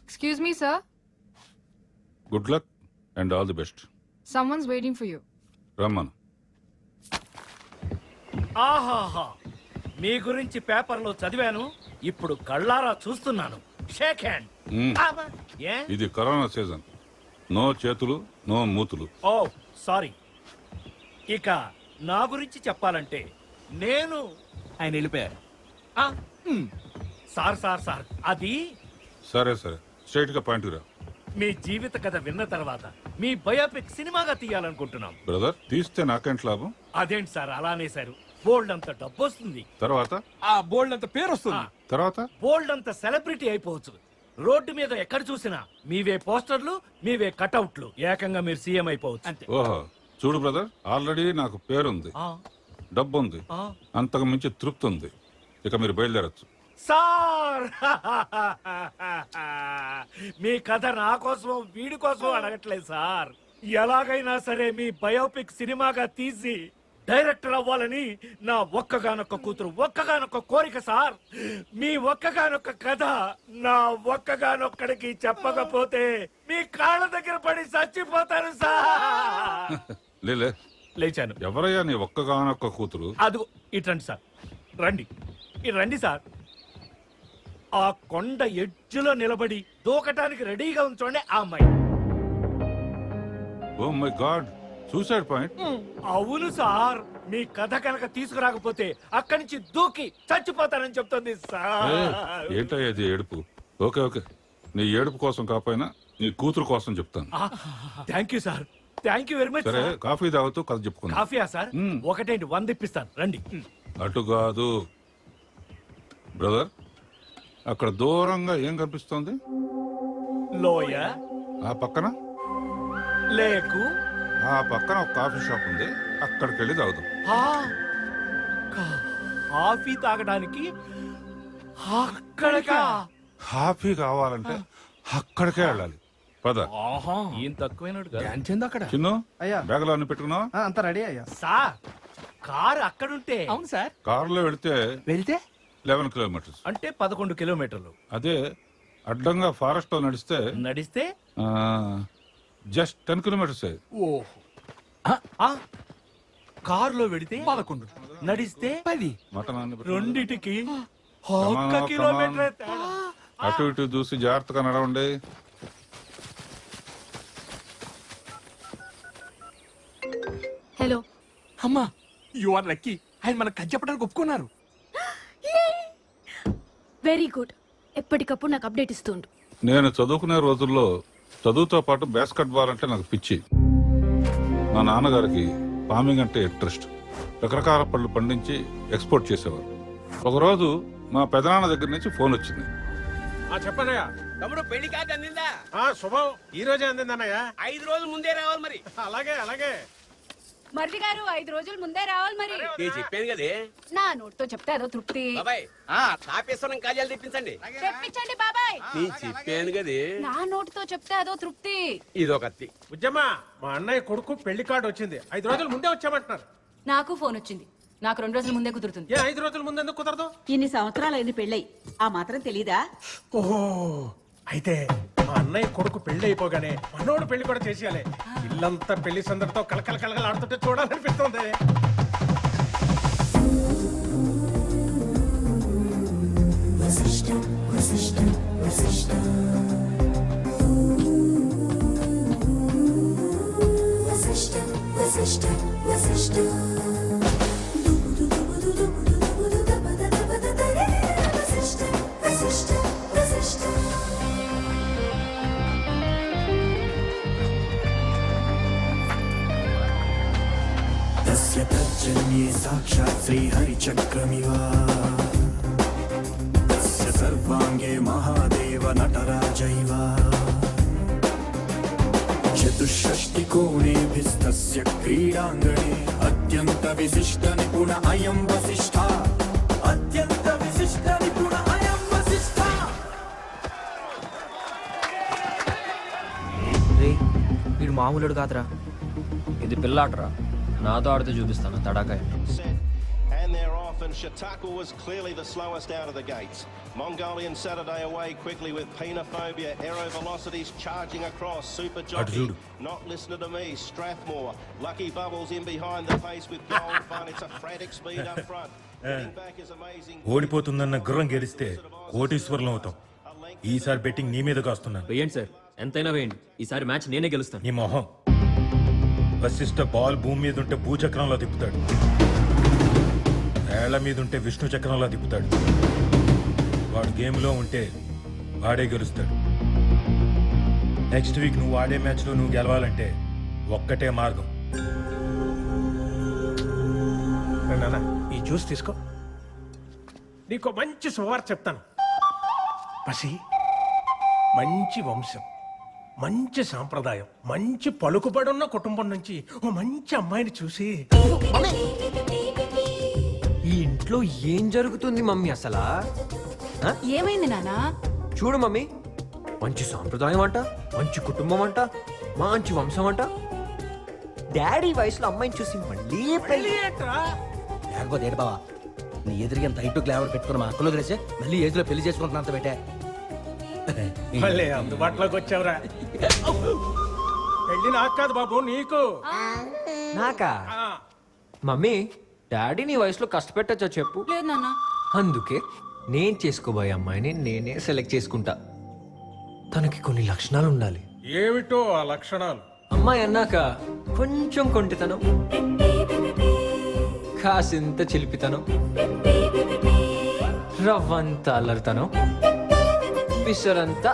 Excuse me, sir. Good luck and all the best. Someone's waiting for you. రమ్మను. ఆహాహా, మీ గురించి పేపర్లో చదివాను, ఇప్పుడు కళ్ళారా చూస్తున్నాను. Shake hand. ఏ? ఇది కరోనా సీజన్. నో చేతులు, నో మూతులు. Oh sorry. ఇక నా గురించి చెప్పాలంటే నేను ఆయన వెళ్ళిపోయారు. ఆ, సార్ సార్ సార్ అది సరే స్ట్రైట్ గా పాయింట్ రా. మీ జీవిత కథ విన్న తర్వాత మీ బయోపిక్ సినిమాగా తీయాలనుకుంటున్నాం. బ్రదర్, తీస్తే నాకేంటి లాభం? అదేంటి సార్ అలానేశారు? బోల్డ్ అంత డబ్బు వస్తుంది, తర్వాత ఆ బోల్డ్ అంత పేరు వస్తుంది, తర్వాత బోల్డ్ అంత సెలబ్రిటీ అయిపోవచ్చు. రోడ్డు మీద ఎక్కడ చూసినా మీవే పోస్టర్లు, మీవే కటౌట్లు. ఏకంగా మీరు సీఎం అయిపోవచ్చు. అంతే. ఓహో, చూడు బ్రదర్, ఆల్రెడీ నాకు పేరుంది, డబ్బు ఉంది, అంతకు మించి తృప్తి ఉంది. ఇక మీరు బయలుదేరచ్చు. సార్ మీ కథ నా కోసం వీడి కోసం అడగట్లేదు సార్. ఎలాగైనా సరే మీ బయోపిక్ సినిమాగా తీసి డైరెక్టర్ అవ్వాలని నా ఒక్కగానొక్క కూతురు, ఒక్కగానొక్క కోరిక సార్. మీ ఒక్కగానొక్క కథ నా ఒక్కగానొక్కడికి చెప్పకపోతే మీ కాళ్ళ దగ్గర పడి చచ్చిపోతాను సార్. లేచాను. ఎవరయ్యా నీ ఒక్కగానొక్క కూతురు? అదిగో ఇటండి సార్, రండి, ఇటు రండి సార్. ఆ కొండ ఎడ్జులో నిలబడి దూకటానికి రెడీగా ఉంచండి ఆ అమ్మాయి. Oh my god, suicide point. అవును సార్, మీ కథ కనుక తీసుకురాకపోతే అక్కడి నుంచి దూకి చచ్చిపోతానని చెప్తుంది సార్. ఏంటయ్యా ఇది ఏడుపు? ఓకే, నీ ఏడుపు కోసం కాకపోయినా నీ కూతురు కోసం చెప్తాను. Thank you sir, thank you very much. సరే, కాఫీ తాగుతూ కథ చెప్పుకుందాం. కాఫీయా సార్? ఒకటేంటి, 100 ఇప్పిస్తాను, రండి. అటు కాదు బ్రదర్, అక్కడ దూరంగా ఏం కనిపిస్తోంది? లోయ. ఆ పక్కన లేకు. ఆ పక్కన ఒక కాఫీ షాప్ ఉంది, అక్కడికి వెళ్ళి తాగుదాం. కాఫీ తాగడానికి అక్కడికా? కాఫీ కావాలంటే అక్కడికే వెళ్ళాలి. పద. ఏం తక్కువైనడు అక్కడ. చిన్ను, అయ్యా. బ్యాగులో అన్ని పెట్టుకున్నావా? అంత రెడీ అయ్యా. సార్, కారు అక్కడుంటే అవును సార్. కారులో వెళితే 11 కిలోమీటర్స్, అంటే 11 కిలోమీటర్లు. అదే అడ్డంగా ఫారెస్ట్ లో నడిస్తే జస్ట్ 10 కిలోమీటర్స్. కారులో వెడితే 11, నడిస్తే 10. రెండిటికి 1 కిలోమీటర్ తేడా. అటు ఇటు చూసి జాగ్రత్తగా నడవండి. హలో. అమ్మా, యు ఆర్ లక్కీ. ఆయన మనకు కథ చెప్పడానికి ఒప్పుకున్నారు. Very good. ఎప్పటికప్పుడు నాకు అప్డేట్ ఇస్తుండు. నేను చదువుకునే రోజుల్లో చదువుతో పాటు బాస్కెట్ బాల్ అంటే నాకు పిచ్చి. మా నాన్నగారికి ఫార్మింగ్ అంటే ఇంట్రెస్ట్. రకరకాల పళ్ళు పండించి ఎక్స్పోర్ట్ చేసేవారు. ఒకరోజు మా పెదనాన్న దగ్గర నుంచి ఫోన్ వచ్చింది. చెప్పనయ్యా. తమ్ముడు పెళ్లి కార్డు అందిందా? శుభం, ఈ రోజే అందిందన్నయ్యా. 5 రోజులు ముందే రావాలి మరి. అలాగే మరిది గారు 5 రోజుల ముందే రావాలి మరి. నేను చెప్పాను కదే. నా నోటితో చెప్తే అదో తృప్తి. బాబాయ్, కాపేశ్వరం కాజాలు తెప్పించండి. తెప్పించండి బాబాయ్. నేను చెప్పాను కదే. నా నోటితో చెప్తే అదో తృప్తి. ఇదొకత్తి. ఉజ్జమ్మా, మా అన్నయ్య కొడుకు పెళ్లి కార్డు వచ్చింది. 5 రోజుల ముందే వచ్చామంటున్నారు. నాకు ఫోన్ వచ్చింది. నాకు 2 రోజుల ముందే కుదురుతుంది. 5 రోజుల ముందు ఎందుకు కుదరదు? ఇన్ని సంవత్సరాలైంది పెళ్ళై, ఆ మాత్రం తెలీదా? ఓహో, అయితే మా అన్నయ్య కొడుకు పెళ్లి అయిపోగానే మనోడు పెళ్లి కూడా చేసేయాలి. ఇల్లంతా పెళ్లి సందడితో కలకల ఆడుతుంటే చూడాలనిపిస్తుంది. तर्जन्ये साक्षात् श्रीहरिचक्रमिव तस्य सर्वाङ्गे महादेव नटराजैव चतुष्षष्टिकोणेभिस्तस्य क्रीडाङ्गणे अत्यन्तविशिष्टनिपुण अयं वसिष्ठः अत्यन्तविशिष्टनिपुण अयं वसिष्ठः. వీడు మామూలుడు కాదురా, ఇది పిల్లాటరా. నాతో ఆడితే చూపిస్తాను తడాకాయ. And they're off, and Shataka was clearly the slowest out of the gates. Mongolian Saturday away quickly with Penophobia. Aero Velocities charging across. Super Jockey, Not Listening to Me. Strathmore. Lucky Bubbles in behind the pace with Gold Fun. It's a frantic speed up front. Getting back is amazing. ఓడిపోతుందన్న గుర్రం గెలిస్తే కోటీశ్వరులం అవుతాం. ఈసారి betting నీ మీదకి వస్తున్నాను. వేయండి sir, ఎంతైనా వేయండి. ఈసారి మ్యాచ్ నేనే గెలుస్తాను. నీ మొహం. వశిష్ఠ బాల్ భూమి మీద ఉంటే భూచక్రంలో తిప్పుతాడు, ఏళ్ల మీద ఉంటే విష్ణు చక్రంలో తిప్పుతాడు. వాడు గేమ్లో ఉంటే వాడే గెలుస్తాడు. నెక్స్ట్ వీక్ నువ్వు ఆడే మ్యాచ్లో నువ్వు గెలవాలంటే ఒక్కటే మార్గం. నాన్న, ఈ జ్యూస్ తీసుకో. నీకు మంచి శుభవార్త చెప్తాను. పసి, మంచి వంశం, మంచి సాంప్రదాయం, మంచి పలుకుబడున్న కుటుంబం నుంచి ఓ మంచి అమ్మాయిని చూసి. ఈ ఇంట్లో ఏం జరుగుతుంది మమ్మీ అసలా? ఏమైంది నానా? చూడు మమ్మీ, మంచి సాంప్రదాయం అంట, మంచి కుటుంబం అంట, మంచి వంశం అంట. డాడీ వయసులో అమ్మాయిని చూసి మళ్ళీ పెళ్లి లేకపోతే ఏంటి బావా, నీ ఎదురుగా టైట్ గ్లామర్ పెట్టుకున్న మా అక్కలో తెలిసే మళ్ళీ ఏజ్ లో పెళ్లి చేసుకుంటున్నంత పెట్టే. మళ్ళీ అందుబాటులోకి వచ్చావురా. పెళ్లి నాకు కాదు బాబు, నీకు. నాకా? మమ్మీ, డాడీ నీ వయసులో కష్టపెట్టచ్చా చెప్పు? లేదు నాన్న. అందుకే నేను చేసుకోబోయే అమ్మాయిని నేనే సెలెక్ట్ చేసుకుంటా. తనకి కొన్ని లక్షణాలు ఉండాలి. ఏమిటో ఆ లక్షణాలు? అమ్మాయి అన్నాక కొంచెం కొంటితనం, కాసింత చిలిపితనం, రవ్వంత అల్లరితనం, పిసరంతా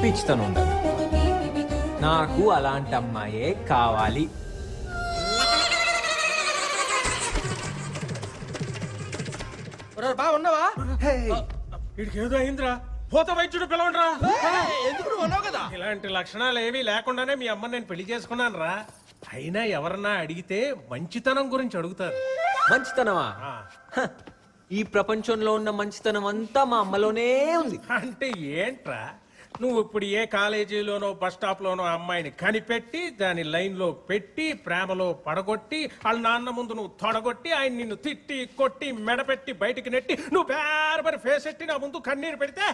పిచ్చితనం ఉండాలి. నాకు అలాంటి అమ్మాయే కావాలి. బాగున్నావా? వీడికి ఏదో అయిందిరా, పోత వైద్యుడు పిలవండిరా. ఎందుకు ఉన్నావు కదా? ఇలాంటి లక్షణాలు ఏమీ లేకుండానే మీ అమ్మని నేను పెళ్లి చేసుకున్నాను రా. అయినా ఎవరన్నా అడిగితే మంచితనం గురించి అడుగుతారు. మంచితనమా? హ, ఈ ప్రపంచంలో ఉన్న మంచితనం అంతా మా అమ్మలోనే ఉంది. అంటే ఏంట్రా, నువ్వు ఇప్పుడు ఏ కాలేజీలోనో బస్ స్టాప్ లోనో అమ్మాయిని కనిపెట్టి దాని లైన్ లో పెట్టి ప్రేమలో పడగొట్టి వాళ్ళ నాన్న ముందు నువ్వు తొడగొట్టి ఆయన నిన్ను తిట్టి కొట్టి మెడపెట్టి బయటికి నెట్టి నువ్వు బేరబరి ఫేస్ ఎట్టి నా ముందు కన్నీరు పెడితే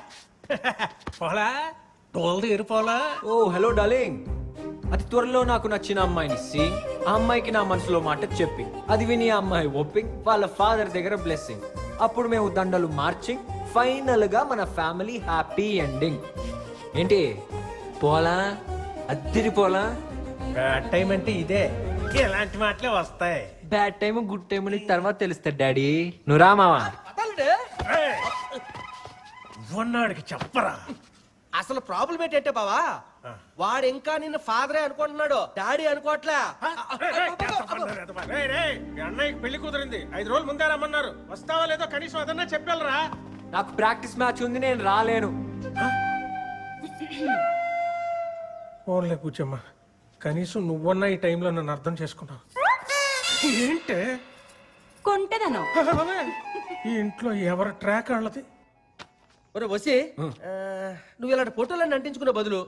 పోలా టోల్ది ఎరిపోలా. ఓ హలో డార్లింగ్, అతి త్వరలో నాకు నచ్చిన అమ్మాయిని సి, ఆ అమ్మాయికి నా మనసులో మాట చెప్పి, అది విని ఆ అమ్మాయి ఒప్పింగ్, వాళ్ళ ఫాదర్ దగ్గర బ్లెస్సింగ్, అప్పుడు మేము దండలు మార్చింగ్, ఫైనల్ గా మన ఫ్యామిలీ హ్యాపీ ఎండింగ్. ఏంటి పోలా? అద్దరి పోలా? బ్యాడ్ టైం అంటే ఇదే, ఇలాంటి మాటలే వస్తాయి. బ్యాడ్ టైం గుడ్ టైం అని తర్వాత తెలుస్తాడు డాడీ. నువ్వు రామావా? ఉన్నాడికి చెప్పరా. అసలు ప్రాబ్లం ఏంటంటే బావా, వాడు ఇంకా నిన్ను ఫాదరే అనుకుంటున్నాడు, డాడీ అనుకోవట్లే. మీ అన్నయ్యకి పెళ్లి కుదిరింది, 5 రోజులు ముందే రమ్మన్నారు. వస్తావా లేదో కనీసం అదన్నా చెప్పాలరా. నాకు ప్రాక్టీస్ మ్యాచ్ ఉంది, నేను రాలేను. ఓన్లే కూర్చోమ్మా, కనీసం నువ్వన్నా ఈ టైంలో నన్ను అర్థం చేసుకున్నావు. ఏంటే కొంటెదను. ఈ ఇంట్లో ఎవరి ట్రాక్ వాళ్ళది? ఒరే వసి, నువ్వు ఇలాంటి ఫోటోలన్నీ అంటించుకునే బదులు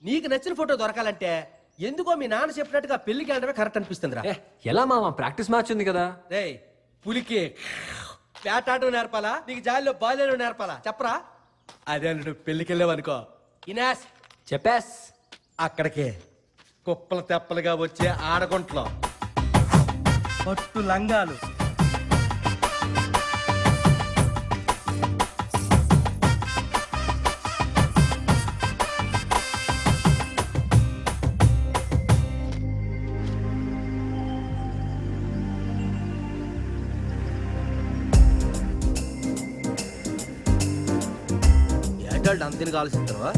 నీకు నచ్చిన ఫోటో దొరకాలంటే ఎందుకో మీ నాన్న చెప్పినట్టుగా పెళ్లికి వెళ్ళడమే కరెక్ట్ అనిపిస్తుందిరా. ఎలా మామ, ప్రాక్టీస్ మ్యాచ్ ఉంది కదా. రే పులికి వేటాడడం నేర్పాలా, నీకు జాలిలో బాల్యం నేర్పాలా చెప్పరా? అదే నువ్వు పెళ్లికి వెళ్ళావనుకో ఇనాస్ చెప్పేస్, అక్కడికి కుప్పలు తెప్పలుగా వచ్చే ఆడగుంట్లో పట్టు లంగాలు, అంతేని కాల్సింటావా?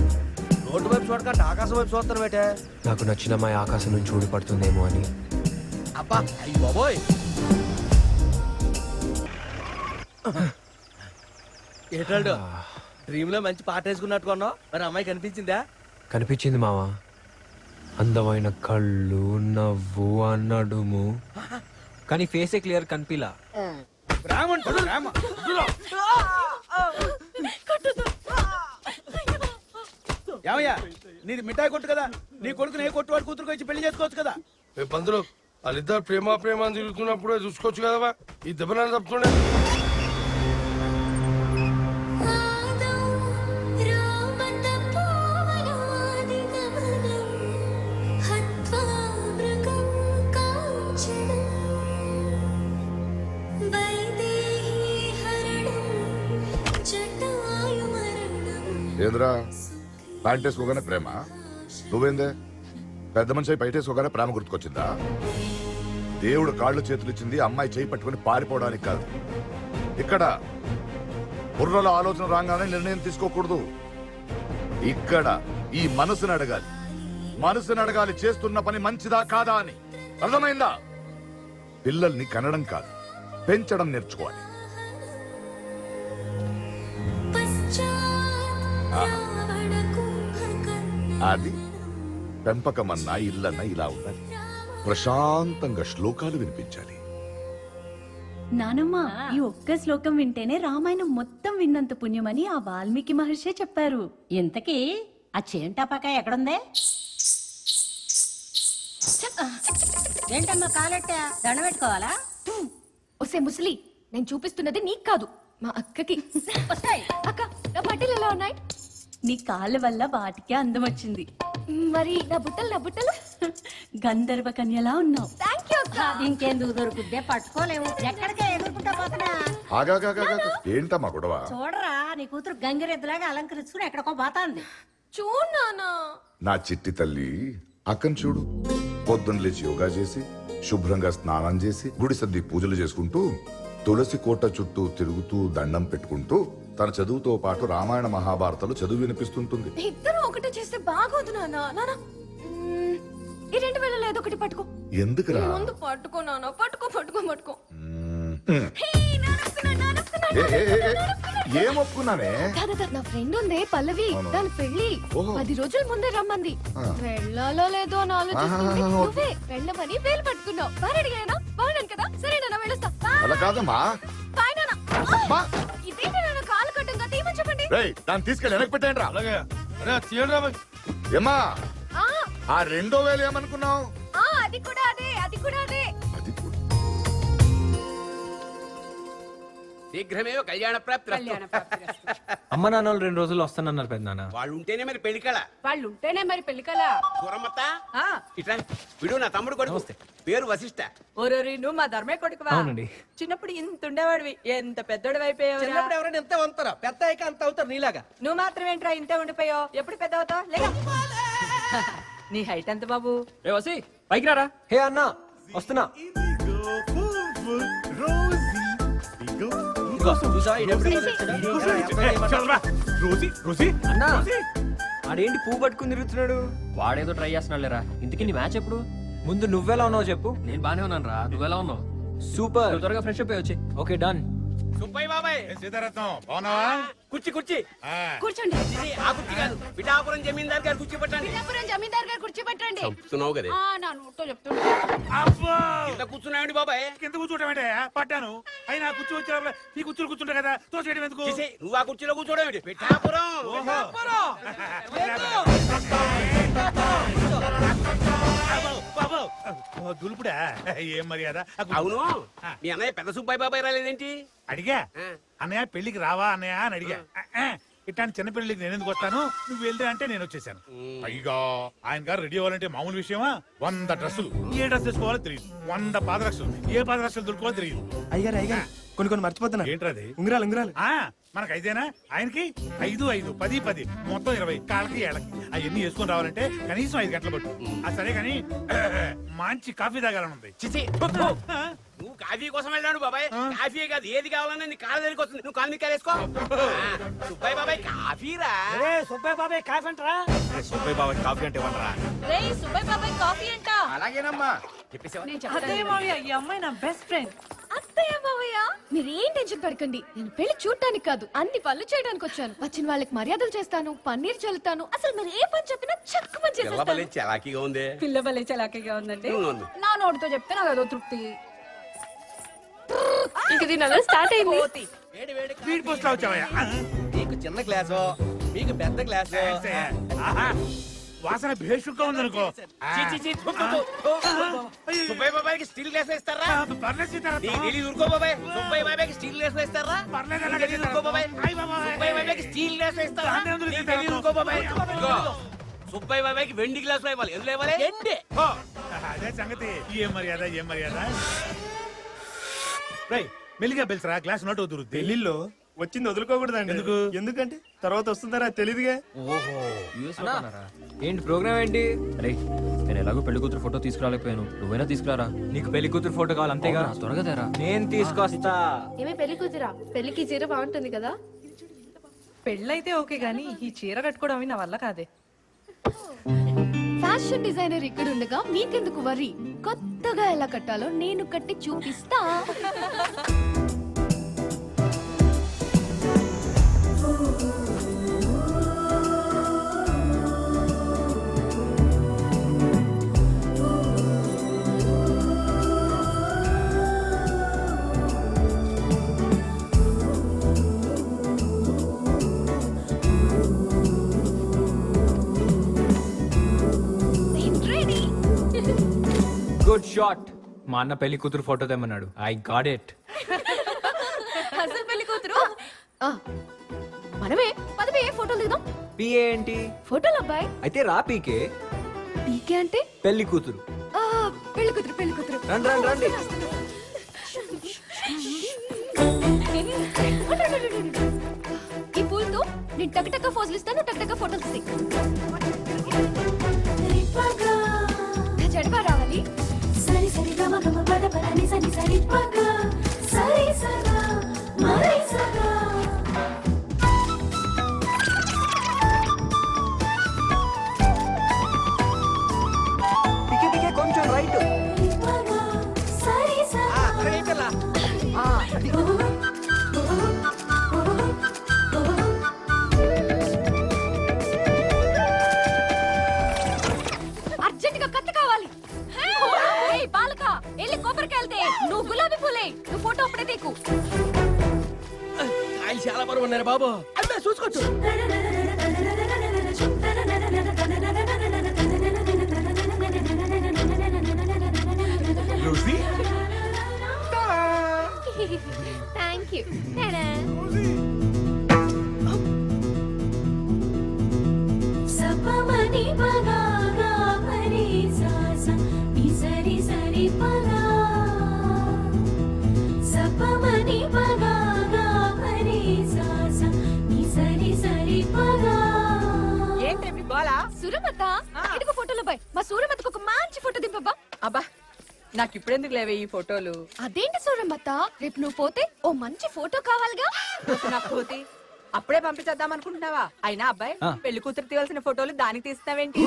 రోడ్డు వైపు చూడకంటే ఆకాశం వైపు చూస్తాను బేటే. నాకు నచ్చిన అమ్మాయి ఆకాశం నుంచి ఊడి పడుతుందేమో అని. అబ్బా అయ్యి బాబోయ్, ఏటాడు డ్రీమ్ లో మంచి పాట వేసుకున్నట్టు కొన్నావు, మరి అమ్మాయి కనిపించిందా? కనిపించింది మామ. అందమైన కళ్ళు, నవ్వు, అన్నడుము, కానీ ఫేసే క్లియర్ కనిపిలా. ఏమయ్యా, నీది మిఠాయి కొట్టు కదా, నీ కొడుకు నే కొట్టు వాడి కూతురుకు వచ్చి పెళ్లి చేసుకోవచ్చు కదా. పంతులు, వాళ్ళిద్దరు ప్రేమ ప్రేమ అని తిరుగుతున్నప్పుడే చూసుకోవచ్చు కదా, ఈ దెబ్బన తప్పుతుండే. ఏంద్రా ప్యాంట్ వేసుకోగానే ప్రేమ? నువ్వేందే పెద్ద మనిషి బయట వేసుకోగానే ప్రేమ గుర్తుకొచ్చిందా? దేవుడు కాళ్ళు చేతులు ఇచ్చింది అమ్మాయి చేయి పట్టుకుని పారిపోవడానికి కాదు. ఇక్కడ బుర్రలో ఆలోచన రాగానే నిర్ణయం తీసుకోకూడదు. ఇక్కడ ఈ మనసుని అడగాలి. మనసుని అడగాలి చేస్తున్న పని మంచిదా కాదా అని. అర్థమైందా? పిల్లల్ని కనడం కాదు, పెంచడం నేర్చుకోవాలి. అది పెంపకమన్నా ఇల్లన్నా ఇలా ఉండాలి. ప్రశాంతంగా శ్లోకాలు వినిపించాలి. నానమ్మ, ఈ ఒక్క శ్లోకం వింటేనే రామాయణం మొత్తం విన్నంత పుణ్యమని ఆ వాల్మీకి మహర్షి చెప్పారు. ఇంతకీ ఆ చేంటాపాక ఎక్కడుందే? ఏంటమ్మా కాలెట్టా? దండ పెట్టుకోవాలా? ఒసే ముసలి, నేను చూపిస్తున్నది నీకు కాదు, మా అక్కకి. అక్క, నా బట్టలు ఎలా ఉన్నాయి? నీ కాళ్ళ వల్ల వాటికే అందం వచ్చింది. మరి నా బుట్టలు గంధర్వ కన్యలా ఉన్నావు. థ్యాంక్ యూ అక్క. ఇంకెందుకు దొరుకుద్దే? పట్టుకోలేము. ఎక్కడికే ఎదుర్కొంటా పోతున్నా? ఏంటమ్మా గొడవ? చూడరా, నీ కూతురు గంగిరెద్దులాగా అలంకరించుకుని ఎక్కడికో పోతాంది. చూడనా? నా చిట్టి తల్లి అక్కను చూడు. పొద్దున్న లేచి యోగా చేసి శుభ్రంగా స్నానం చేసి గుడి సర్ది పూజలు చేసుకుంటూ తులసి కోట చుట్టూ తిరుగుతూ దండం పెట్టుకుంటూ తన చదువుతో పాటు రామాయణ మహాభారతాలు చదువు వినిపిస్తుంటుంది. ఇద్దరు ఒకటి చేస్తే బాగోదు నాన్న. ఈ 2000 ఏదో ఒకటి పట్టుకో. ఎందుకురా? ముందు పట్టుకో నాన్న. పట్టుకో. ఏం ఒప్పుకున్నానే? నా ఫ్రెండ్ ఉందే పల్లవి, దాని పెళ్లి 10 రోజుల ముందే రమ్మంది. వెళ్ళాలో లేదో అని ఆలోచిస్తుంది. నువ్వే వెళ్ళమని వేలు పట్టుకున్నావు. బాగా అడిగానా? బాగున్నాను కదా? సరే నాన్న, వెళ్ళొస్తా. అలా కాదమ్మా. బాయ్ నాన్న. ఇదేంటి నాన్న కాలు కట్టంగా తీయమని చెప్పండి. దాన్ని తీసుకెళ్ళి వెనక్కి పెట్టండి రా. ఏమా ఆ 2000 ఏమనుకున్నావు? అది కూడా అదే. శీఘ్రమేవ కళ్యాణ ప్రాప్తి. అమ్మ నాన్నలు 2 రోజులు వస్తానన్నారు పెద్దనాన్న. వాళ్ళు ఉంటేనే మరి పెళ్లికల. చూరమ్మత్త, ఇట్లా విడు నా తమ్ముడు కొడుకు, పేరు వశిష్ట. ఓరోరి, నువ్వు మా ధర్మే కొడుకువా? అవునండి. చిన్నప్పుడు ఇంత ఉండేవాడివి, ఎంత పెద్దోడు అయిపోయావు. చిన్నప్పుడు ఎవరైనా ఎంత వంతారా? పెద్ద అయ్యాక అంత అవుతారు నీలాగా. నువ్వు మాత్రం ఏంట్రా ఇంతే ఉండిపోయావు? ఎప్పుడు పెద్ద అవుతావు? లేక నీ హైట్ ఎంత బాబు? పైకి రారా. హే అన్న, వస్తున్నా. అన్నా, ఆడేంటి పువ్వు పట్టుకుని తిరుగుతున్నాడు? వాడేదో ట్రై చేస్తున్నాడు లేరా. ఇంతకీ నీ మ్యాచ్ ఎప్పుడు? ముందు నువ్వెలా ఉన్నావు చెప్పు. నేను బానే ఉన్నాను రా. నువ్వెలా ఉన్నావు? సూపర్. త్వరగా ఫ్రెష్ అప్ వచ్చి. Okay done. సుబ్బయ్య బాబాయ్. సీతారత్నం బాగున్నావా? కుర్చీ కూర్చోండి. ఆ కుర్చీ కాదు, పిఠాపురం జమీందార్ గారు కుర్చీ పట్టండి. జమీందార్ గారు కూర్చోబెట్టండి. చెప్తున్నావు కదా. నా నోట్లో చెప్తున్నా. కూర్చున్నాయండి బాబాయ్. కింద కూర్చోటమేంటే పట్టాను. అయినా కుర్చీ వచ్చే ఈ కుర్చీలు కూర్చుంటా కదా, తోసేయడం ఎందుకు? నువ్వు ఆ కుర్చీలో కూర్చోవడం ఏంటి? పిఠాపురం. దులుపుడా? ఏం మర్యాద? అవును, మీ అన్నయ్య పెద్ద సుబ్బయ్య బాబాయ్ రాలేదేంటి? అడిగా, అన్నయ్య పెళ్లికి రావా అన్నయ్య అని అడిగా. ఇట్లాంటి చిన్న పెళ్లికి నేను ఎందుకు వస్తాను, నువ్వు వెళ్తే అంటే నేను వచ్చేసాను. పైగా ఆయన గారు రెడీ అవ్వాలంటే మామూలు విషయమా? 100 డ్రెస్సులు, ఏ డ్రెస్ వేసుకోవాలో తెలియదు. 100 పాదరక్షలు, ఏ పాదరక్షలు దొరుకోవాలో తెలియదు. అయ్యారు కొన్ని మర్చిపోతున్నా. ఏంటది? ఉంగరాలు. మనకు 5ఏనా? ఆయనకి 5, 5, 10, 10 మొత్తం 20. కాళ్ళకి ఏళ్ళకి అవన్నీ వేసుకొని రావాలంటే కనీసం 5 గంటలు పట్టు. సరే కానీ మంచి కాఫీ తాగాలనుంది. నువ్వు కాఫీ కోసం వెళ్ళాడు బాబాయ్. కాఫీ కాదు, ఏది కావాలన్నా నీ కాళ్ళ దగ్గరికి వస్తుంది. నువ్వు కాలు మీద వేసుకో. సుబ్బయ్య బాబాయ్ కాఫీరా. సుబ్బయ్య బాబాయ్ కాఫీ అంటారా? సుబ్బయ్య బాబాయ్ కాఫీ అంటే ఇవ్వరా? సుబ్బయ్య బాబాయ్ కాఫీ అంట. అలాగేనమ్మా. చెప్పేసావా? ఈ అమ్మాయి నా బెస్ట్ ఫ్రెండ్. అత్తయ్య మావయ్య, మీరేం టెన్షన్ పడకండి. నేను పెళ్లి చూడటానికి కాదు, అన్ని పనులు చేయడానికి వచ్చాను. వచ్చిన వాళ్ళకి మర్యాదలు చేస్తాను, పన్నీర్ చల్లుతాను. అసలు మీరు ఏ పని చెప్పినా చక్కమని చేసేస్తాను. చలాకీగా ఉంది. పిల్ల బలే చలాకీగా ఉందండి. నా నోటితో చెప్తే నాకు అదో తృప్తి. ఇంక దీని స్టార్ట్ అయింది. స్పీడ్ పోస్ట్ లో వచ్చావయ్యా. నీకు చిన్న గ్లాసు, మీకు పెద్ద గ్లాసు. వాసన భేషుగ్గా ఉందనుకో. సుబ్బయ్య బాబాయ్కి స్టీల్ గ్లాస్ వేస్తారా? ఊరుకో బాబాయ్. సుబ్బయ్య బాబాయ్కి స్టీల్ గ్లాస్ వేస్తారా? ఊరుకో బాబాయ్. సుబ్బయ్య బాబాయ్కి స్టీల్ గ్లాస్ వేస్తారా? ఊరుకో బాబాయ్. సుబ్బయ్య బాబాయ్కి వెండి గ్లాస్ ఇవ్వాలి. ఎందులో ఇవ్వాలి? అదే సంగతి. ఏం మర్యాద. మెల్లిగా పిలిచరా, గ్లాస్ నోట్ అవుతుంది. పెళ్లిలో వచ్చింది వదులుకోకూడదండి. ఎందుకు? ఎందుకంటే తర్వాత వస్తుందరా తెలియదుగా. ఓహో ఏంటి ప్రోగ్రామ్ ఏంటి? అరే నేను ఎలాగో పెళ్లి కూతురు ఫోటో తీసుకురాలేకపోయాను, నువ్వైనా తీసుకురారా. నీకు పెళ్లి కూతురు ఫోటో కావాలి అంతేగా? త్వరగా తేరా. నేను తీసుకొస్తా. ఏమే పెళ్లి కూతురా, పెళ్లికి చీర బాగుంటుంది కదా. పెళ్ళైతే ఓకే గానీ ఈ చీర కట్టుకోవడం అవి నా వల్ల కాదే. ఫ్యాషన్ డిజైనర్ ఇక్కడ ఉండగా మీకెందుకు వరి? కొత్తగా ఎలా కట్టాలో నేను కట్టి చూపిస్తా. Good shot. మా అన్న పెళ్లి కూతురు ఫోటో తెమ్మన్నాడు. I got it. అసలు పెళ్లి కూతురు మనమే. పదవే ఫోటోలు దిగుదాం. పిఏ ఏంటి? ఫోటోలు అబ్బాయి. అయితే రా పీకే. పీకే అంటే పెళ్లి కూతురు. పెళ్లి కూతురు పెళ్లి కూతురు. రండి రండి రండి. ఈ పూలతో నేను టక్ ఫోజులు ఇస్తాను, టక్ ఫోటోలు తీసి జడబా రావాలి. సరి సరి గమ గమ పద పదని సరి సరి పగ సరి సగా మై సగా. పీకే పీకే కొంచెం రైట్. సరి సగా అర్జెంట్ గా కత్తి కావాలి. బాలక వెళ్ళి కొబ్బరికెళ్తే నువ్వు గులాబీ పూలే. నువ్వు ఫోటో అప్పుడే తీకు. చాలా బరువు ఉన్నారు బాబు. అబ్బే చూసుకోవచ్చు. Thank you. సపమని పగా మరి సాస ని సరి సరి పగా సపమని పగా మరి సాస ని సరి సరి పగా. ఏంటి గోలా? సూరమత ఇదిగో ఫోటోలు బాయ్. మా సూరమతకు ఒక మంచి ఫోటో దింపబ్బా. అబ్బా నాకు ఇప్పుడెందుకు లేవే ఈ ఫోటోలు? అదేంటి సూరమత, రేపు నువ్వు పోతే ఓ మంచి ఫోటో కావాలిగా. నాకు పోతే అప్పుడే పంపించేద్దాం అనుకుంటున్నావా? అయినా అబ్బాయి పెళ్లి కూతురు తీయాల్సిన ఫోటోలు దానికి తీస్తావేంటి?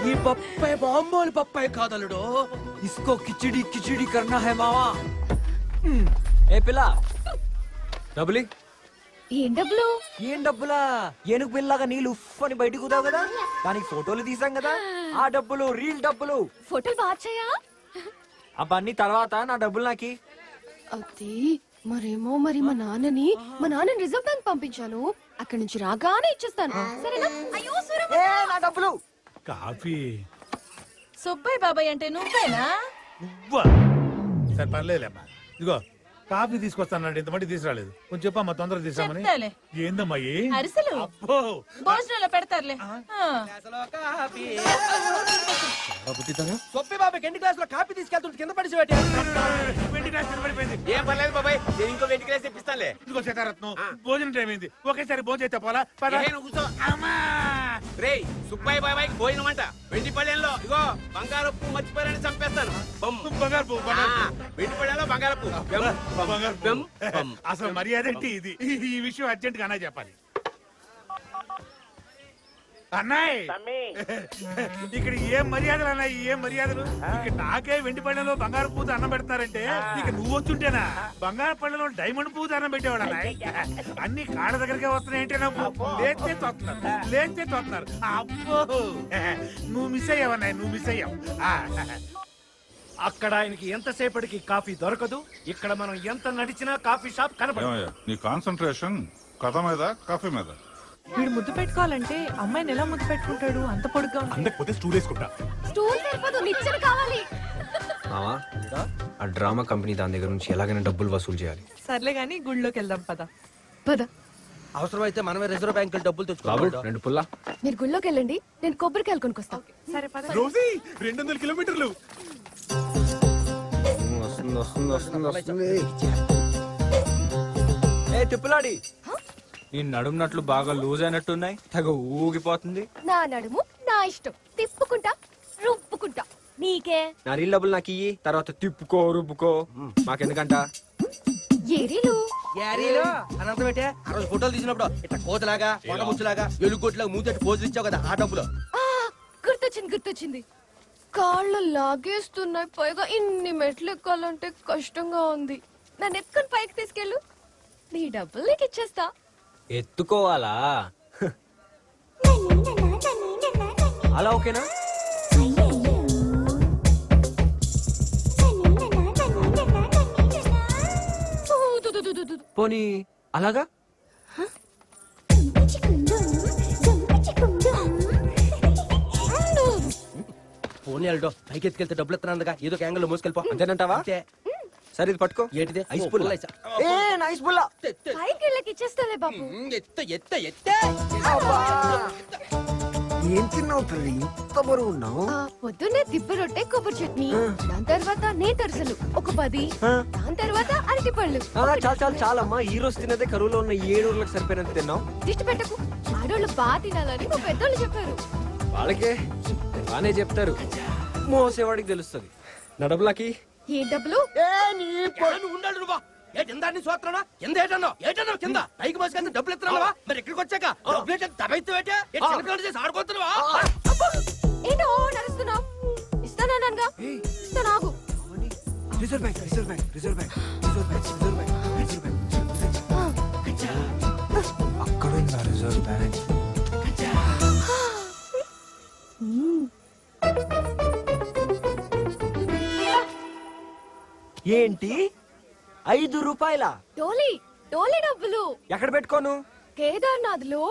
ఈ పప్పాయి బాంబోలు పప్పాయి కాదలుడు. ఇస్కో కిచిడి కిచిడి కర్నా హై మావా. ఏ పిల్ల డబ్బులి. ఏం డబ్బులు? ఏం డబ్బులా? ఏనుగు పిల్లగా నీళ్ళు ఉఫ్ అని బయటకు కుదావు కదా, దానికి ఫోటోలు తీసాం కదా, ఆ డబ్బులు రీల్ డబ్బులు. ఫోటోలు బాచాయా? అవన్నీ తర్వాత, నా డబ్బులు నాకి. అది మరేమో మరి మా నాన్నని రిజర్వ్ బ్యాంక్ పంపించాను. అక్కడి నుంచి రాగానే ఇచ్చేస్తాను, సరేనా? అయ్యో నా డబ్బులు. కాఫీ. సుబ్బయ్య బాబాయ్ అంటే నువ్వేనా? నువ్వా? సరే పర్లేదమ్మా. ఇదిగో కాఫీ తీసుకొస్తానంటే ఇంతమంది తీసుకురాలేదు. కొంచెం చెప్పమ్మా, తొందరగా తీసామని. ఏందమ్మా అరిసెలు భోజనంలో పెడతారులే. సొప్పి బాబాయ్ ఎండి గ్లాస్ లో కాఫీ తీసుకెళ్తుంటే కింద పడిసి ఏం పర్లేదు బాబాయ్, నేను ఇంకో వెంటి గ్లాస్ తెప్పిస్తానులే. ఇదిగో సీతారత్నం, భోజనం టైం అయింది. ఒకేసారి భోజనం చేస్తే పోలా? కూర్చో. రే సుబ్బయ్య బాబాయ్ భోజనం అంట. వెండి పళ్ళెంలో ఇగో బంగారపు మర్చిపోయారని చంపేస్తాను. బంగారు వెండి పళ్ళెంలో బంగారపు. అసలు మర్యాద ఏంటి ఇది? ఈ విషయం అర్జెంట్ గా అన్నా చెప్పాలి. అన్నాయ్, ఇక్కడ ఏం మర్యాదలు అన్నాయి? ఏం మర్యాదలు? ఇక్కడ నాకే వెండి పళ్ళెంలో బంగారు పూత అన్నం పెడతారంటే ఇక నువ్వు వచ్చుంటేనా బంగారు పళ్ళెంలో డైమండ్ పూత అన్నం పెట్టేవాడు అన్నాయ్. అన్ని కాళ్ళ దగ్గరకే వస్తున్నాయంటే లేస్తే తోస్తున్నారు. అబ్బో, నువ్వు మిస్ అయ్యావన్నాయ్, నువ్వు మిస్ అయ్యావు. అక్కడ ఆయనకి ఎంతసేపటికి కాఫీ దొరకదు, ఇక్కడ మనం ఎంత నడిచినా కాఫీ షాప్ కనపడదు. నీ కాన్సన్ట్రేషన్ కథ మీద కాఫీ మీద. వీడు ముద్దు పెట్టుకోవాలంటే అమ్మాయిని ఎలా ముద్దు పెట్టుకుంటాడు? అంత పొడుగ్గా అందకపోతే స్టూల్ వేసుకుంటా. స్టూల్ సరిపోదు, నిచ్చెన కావాలి. మావా, ఆ డ్రామా కంపెనీ దాని దగ్గర నుంచి ఎలాగైనా డబ్బులు వసూలు చేయాలి. సర్లే గానీ గుళ్ళోకి వెళ్దాం పద. పద. అవసరమైతే మనమే రిజర్వ్ బ్యాంక్ డబ్బులు తెచ్చుకోవాలి. 2 పుల్లా. మీరు గుళ్ళోకి వెళ్ళండి, నేను కొబ్బరికాయలు కొనుక్కొస్తా. సరే పద. రోజీ 200 కిలోమీటర్లు. వస్తుంది. ఏ తిప్పులాడి, ఈ నడుమునట్లు బాగా లూజ్ అయినట్టున్నాయి, తెగ ఊగిపోతుంది. నా నడుము నా ఇష్టం, తిప్పుకుంటా రుప్పుకుంటా, నీకే. నా రీల్ డబ్బులు నాకు ఇయ్యి, తర్వాత తిప్పుకో రుబ్బుకో, మాకెందుకంట. ఏరీలు యారీలో అనంతం పెట్టే ఆ రోజు ఫోటోలు తీసినప్పుడు ఇట్లా కోతలాగా కొండముచ్చులాగా ఎలుగొట్టులాగా మూతెట్టు పోజులు ఇచ్చావు కదా, ఆ డబ్బులు. గుర్తొచ్చింది. కాళ్ళు లాగేస్తున్నాయి, పైగా ఇన్ని మెట్లు ఎక్కాలంటే కష్టంగా ఉంది. నన్ను ఎత్తుకొని పైకి తీసుకెళ్ళు, నీ డబ్బులు నీకు ఇచ్చేస్తా. ఎత్తుకోవాలా? అలా ఓకేనా? పోనీ అలాగా? పోనీ అల్డో పైకి ఎత్తుకెళ్తే డబ్బులు ఎత్తున్నానుగా, ఏదో ఒక యాంగిల్ మోసుకెళ్ళిపో. అంతేనంటావా? సరే ఇది పట్టుకో. ఏంటిది? ఐస్ పుల్ల. ఐస్ పుల్ల. పైకి వెళ్ళకి ఇచ్చేస్తాలే బాబు. ఏం తిన్నావు తల్లి, ఇంత బరువు ఉన్నావు? పొద్దున్నే దిబ్బ రొట్టె కొబ్బరి చట్నీ, దాని తర్వాత నేతరసలు ఒక 10, దాని తర్వాత అరటిపళ్ళు. చాలమ్మా, ఈ రోజు తిన్నదే కరువులో ఉన్న 7 ఊర్లకు సరిపోయినంత తిన్నావు. దిష్టి పెట్టకు, ఆడోళ్ళు బాగా తినాలని మా పెద్దోళ్ళు చెప్పారు. వాళ్ళకే బానే చెప్తారు, మోసేవాడికి తెలుస్తుంది. నా డబ్బులకి ఏ డబ్బులు? కింద పైకి మోసుకెళ్తే డబ్బులు ఎత్తున్నావా? మరి ఎక్కడికి వచ్చాక ఆడుకోతున్నావా? ఏంటో నడుస్తున్నావు? ఇస్తానన్నానుగా, ఇస్తానాగు. Reserve bank. అక్కడుందా రిజర్వ్ బ్యాంక్? ఏంటి 5 రూపాయల? టోలీ డబ్బులు. ఎక్కడ పెట్టుకోను? కేదార్నాథ్ లో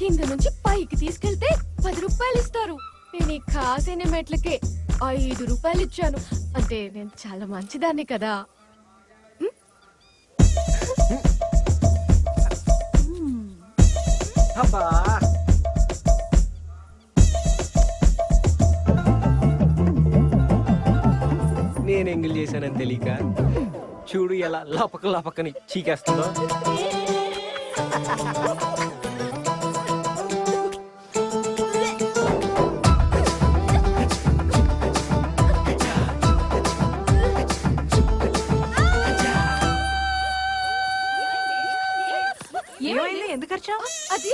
కింద నుంచి పైకి తీసుకెళ్తే 10 రూపాయలు ఇస్తారు. నేను ఈ కాసిన మెట్లకే 5 రూపాయలు ఇచ్చాను. అంటే నేను చాలా మంచిదాన్ని కదా. అబ్బా, నేను ఎంగిల్ చేశానని తెలియక చూడు ఎలా లపకని చీకేస్తుందో. ఏమైంది? ఎందుకు వచ్చావు? అది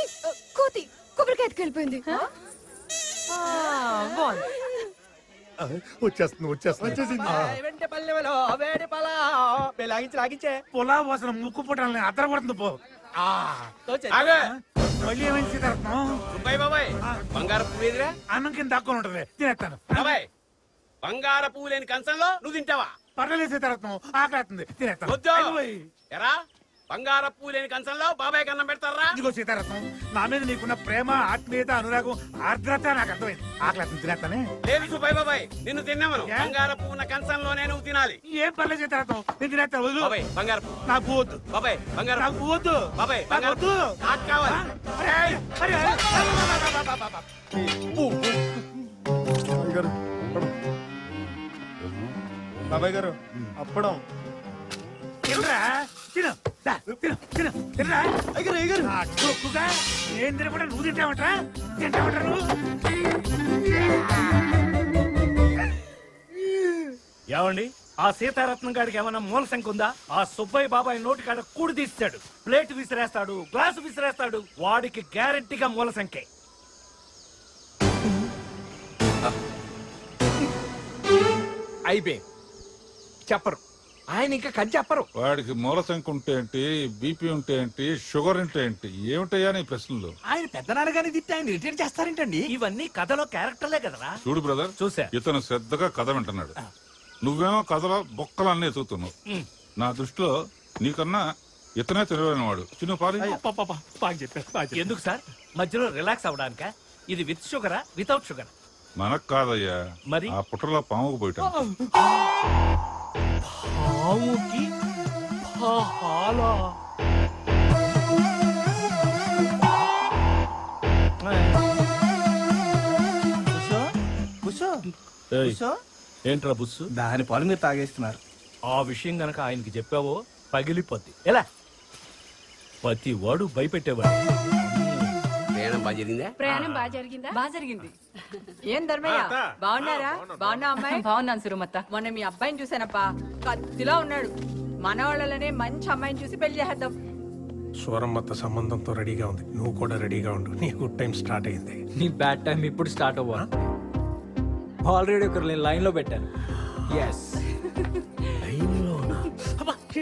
కోతి కొబ్బరికాయ ఎత్తుకెళ్ళిపోయింది. వచ్చేసింది. పొలా వాసన ముక్కు పుట్టాలని అద్దర పడుతుంది పో. మళ్ళీ ఏమైంది సీతారత్నం? బాబాయ్ బంగారు పువ్వు ఎదురా అన్నం కింద దాక్కొని ఉంటది, తినేస్తాను. బాబాయ్ బంగారు పువ్వు లేని కంచంలో నువ్వు తింటావా? పర్లేదు సీతారత్నం, ఆకలేస్తుంది, తినేస్తాను. ఎరా బంగారు పువ్వు లేని కంచంలో బాబాయ్ అన్నం పెడతారా? ఇదిగో సీతారత్నం, నా మీద నీకున్న ప్రేమ, ఆత్మీయత, అనురాగం, ఆర్ద్రత నాకు అర్థమైంది. ఆకలేస్తుంది, తినేస్తానే. లేదు సుబ్బయ్య బాబాయ్, నిన్ను తిన్నామను. బంగారు పువ్వు ఉన్న కంచంలోనే నువ్వు తినాలి. ఏం పర్లేదు సీతారత్నం, నేను తినేస్తాను. వద్దు బాబాయ్ బంగారు పువ్వు నాకు పోవద్దు. బాబాయ్ బంగారు నాకు పోవద్దు. బాబాయ్ నాకు బంగారు వద్దు. నాకు కావాలి. బాబాయ్ గారు అప్పడం తినరా, తిను, తిను, తిను, తినరా. చొక్కుగా ఏం తినకుండా నువ్వు తింటామంటరా? నువ్వు ఏమండి, ఆ సీతారత్నం గారికి ఏమైనా మూల సంఖ్య ఉందా? ఆ సుబ్బయ్య బాబాయ్ నోటి కాడ కూడి తీస్తాడు, ప్లేట్ విసిరేస్తాడు, గ్లాసు విసిరేస్తాడు. వాడికి గ్యారెంటీగా మూల సంఖ్య. అయిపోయి చెప్పరు ఆయన, ఇంకా కని చెప్పరు. వాడికి మూల సంఖ్య ఉంటే ఏంటి, బీపీ ఉంటే ఏంటి, షుగర్ ఉంటే ఏంటి, ఏమిటయ్యా నీ ప్రశ్నలు? ఆయన పెద్దనాన్నగాని తిట్టి ఆయన రిటైర్ చేస్తారేంటండి? ఇవన్నీ కథలో క్యారెక్టర్లే కదరా. చూడు బ్రదర్, చూసా, ఇతను శ్రద్ధగా కథ వింటున్నాడు, నువ్వేమో కథలో బొక్కలన్నీ ఎత్తుతున్నావు. నా దృష్టిలో నీకన్నా ఇతనే తెలివైన వాడు. చిన్న పాలి. ఎందుకు సార్ మధ్యలో రిలాక్స్ అవడానిక? ఇది విత్ షుగరా వితౌట్ షుగర్? మనకు కాదయ్యా, మరి ఆ పుట్టలో పాముకు పోయటం. పాముకి ఏంట్రా బుస్సు? దాని పాలు మీరు తాగేస్తున్నారు. ఆ విషయం గనక ఆయనకి చెప్పావో పగిలిపోద్ది. ఎలా ప్రతి వాడు భయపెట్టేవాడు. ప్రయాణం బాగా జరిగిందా? ప్రయాణం బాగా జరిగిందా? బాగా జరిగింది. ఏం ధర్మయ్య బాగున్నారా? బాగున్నా అమ్మాయి? బాగున్నాను సురమత్త. మొన్న మీ అబ్బాయిని చూసానప్పా, కత్తిలా ఉన్నాడు. మన వాళ్ళనే మంచి అమ్మాయిని చూసి పెళ్లి చేద్దాం. సూరమ్మత్త సంబంధంతో రెడీగా ఉంది, నువ్వు కూడా రెడీగా ఉండు. నీ గుడ్ టైం స్టార్ట్ అయింది. నీ బ్యాడ్ టైం ఇప్పుడు స్టార్ట్ అవ్వ. ఆల్రెడీ ఒకరు నేను లైన్ లో పెట్టాను. ఎస్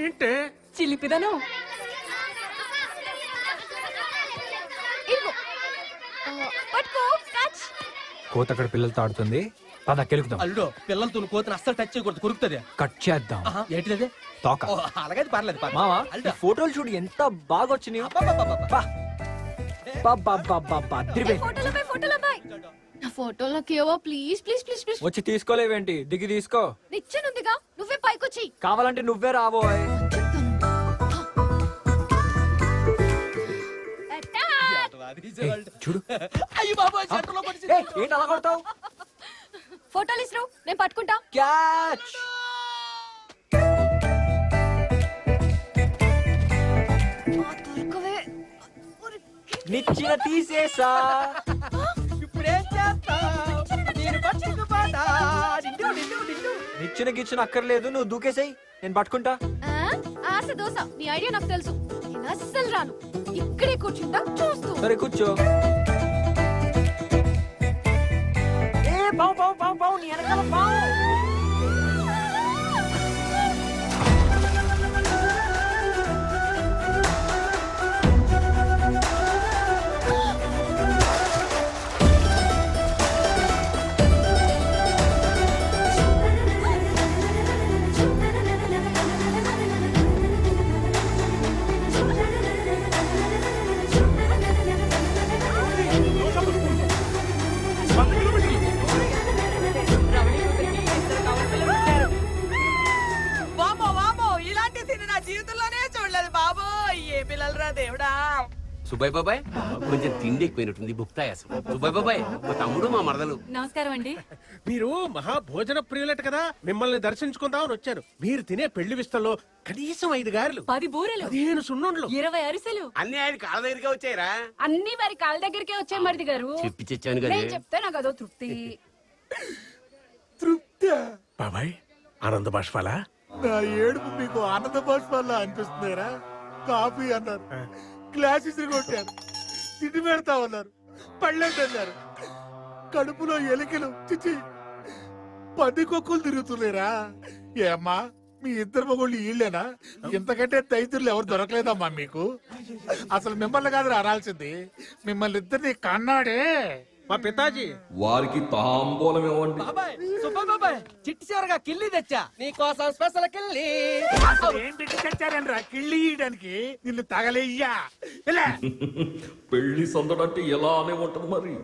ఏంటే చిలిపిదను. కోత అక్కడ పిల్లలతో ఆడుతుంది, పద కెలుకుదాం. అల్లుడు పిల్లలతో కోతను అస్సలు టచ్ చేయకూడదు, కొరుకుతుంది. కట్ చేద్దాం. ఏంటిది? తోక. అలాగే పర్లేదు. మావా ఈ ఫోటోలు చూడు ఎంత బాగా వచ్చినాయో. నా ఫోటోలు నాకు ఇవ్వవా? Please please please please. వచ్చి తీసుకోలేవేంటి? దిగి తీసుకో. నిచ్చెనుందిగా, నువ్వే పైకొచ్చి. కావాలంటే నువ్వే రాబోయ్. చూడు. ఏంటి అలా కొడతావు? ఫోటోలు ఇస్తారు, నేను పట్టుకుంటా. క్యాచ్. నిచ్చిన తీసేసా. ఇప్పుడేం చేస్తా? నిచ్చిన గిచ్చిన అక్కర్లేదు, నువ్వు దూకేసాయి, నేను పట్టుకుంటా. ఆశ దోశ, నీ ఐడియా నాకు తెలుసు. నేను అస్సలు రాను, ఇక్కడే కూర్చుంటా చూస్తూ. సరే కూర్చో. పావు పావు పావు పావు, నీ వెనకాల పావు. సుబ్బయ్య బాబాయ్ కొంచెం తిండి ఎక్కువైనట్టుంది, బుక్తాయాసం. సుబ్బయ్య బాబాయ్ మా తమ్ముడు మా మరదలు. నమస్కారం అండి. మీరు మహా భోజన ప్రియులట కదా, మిమ్మల్ని దర్శించుకుందామని వచ్చారు. మీరు తినే పెళ్లి విస్తల్లో కనీసం 5 గారెలు, 10 బూరెలు, 15 సున్నుండ్లు, 20 అరిసెలు అన్ని ఆయన కాళ్ళ దగ్గరికే వచ్చాయిరా. అన్ని వారి కాళ్ళ దగ్గరికే వచ్చాయి మరిది గారు. చెప్పి తెచ్చాను కదా. నేను చెప్తే నాకు అదో తృప్తి. బాబాయ్ ఆనంద బాష్పాలా? నా ఏడుపు మీకు ఆనంద బాష్పాల్లో అనిపిస్తున్నారా? కాఫీ అన్నారు, గ్లాస్ ఇసిరి కొట్టారు, తిండి పెడతా ఉన్నారు, పళ్ళెంటన్నారు, కడుపులో ఎలికలు చిచ్చి 10 కొక్కులు తిరుగుతున్నారా? ఏమ్మా మీ ఇద్దరు మగోళ్ళు ఈళ్ళేనా? ఇంతకంటే దైతులు ఎవరు దొరకలేదమ్మా మీకు. అసలు మిమ్మల్ని కాదు అనాల్సింది, మిమ్మల్ని ఇద్దరిని కన్నాడే మా పితాజీ. వారికి తాంబూలం ఇవ్వండి. బాబాయ్ సుబ్బయ్య బాబాయ్, చిట్టి చివరగా కిల్లి తెచ్చా నీకోసం, స్పెషల్ కిల్లి. ఏంటి తెచ్చారని కిళ్ళి ఇయడానికి? నిన్ను తగలేయ్యా. పెళ్లి సందడంటే ఎలానే ఉంటది మరి.